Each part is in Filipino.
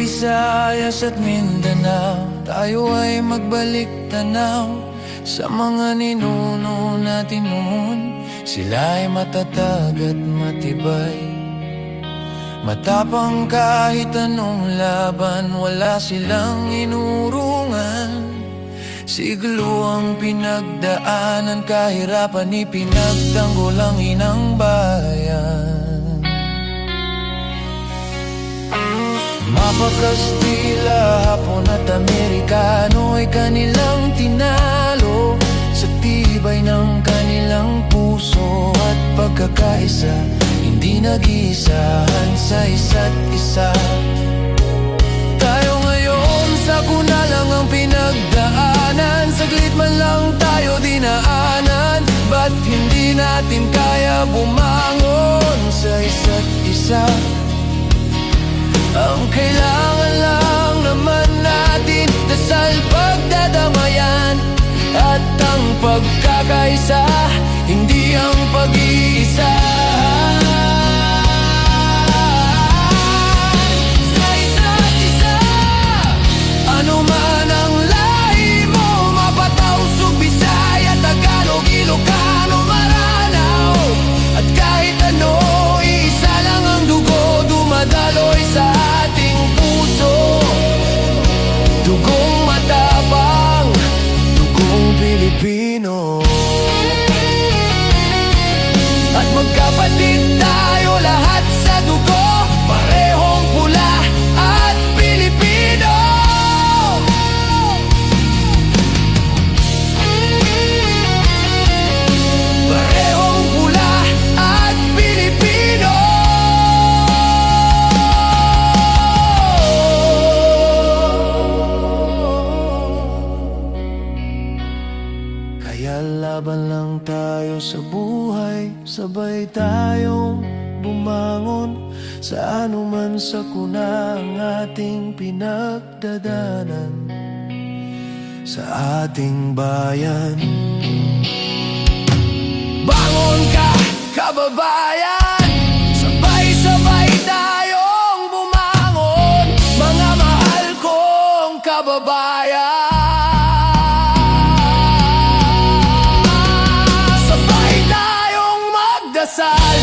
Visayas at Mindanao, tayo ay magbalik tanaw sa mga ninuno natin noon. Sila ay matatag at matibay, matapang kahit anong laban, wala silang inurungan. Siglo ang pinagdaanan, kahirapan ipinagtanggol ang inang bayan. Mapakastila, Hapon at Amerikano ay kanilang tinalo sa tibay ng kanilang puso at pagkakaisa. Hindi nag-iisahan sa isa't isa. Tayo ngayon sa kuna lang ang pinagdaanan, saglit man lang tayo dinaanan. Ba't hindi natin kaya bumangon sa isa't isa? Ang kailangan lang naman natin, dasal, pagdadamayan at ang pagkakaisa, hindi ang pag-iisa. Sa isa't isa, ano man ang lahi mo, Mapatausog, Bisaya, Tagalog, Ilocano, Maranao, at kahit ano, isa lang ang dugo dumadaloy sa ating puso. Dugong matapang, dugong Pilipino. At magkapatid tayo lahat sa dugo, parehong pula at Pilipino. Parehong pula at Pilipino. Kaya laban lang tayo sa buhay, sabay tayong bumangon sa anuman sakuna ang ating pinagdadaanan sa ating bayan. Bangon ka, kababayan! Sabay-sabay tayong bumangon, mga mahal kong kababayan. Dasal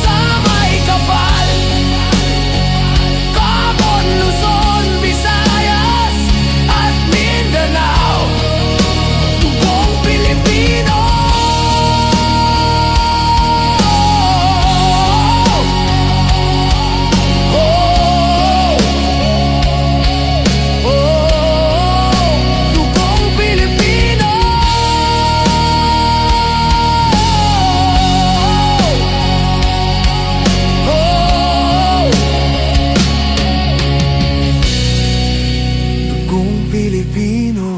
sa may kapal, Cabon, Luzon, Visayas at Mindanao, dugong Pilipino. Dugong Pilipino. Pilipino.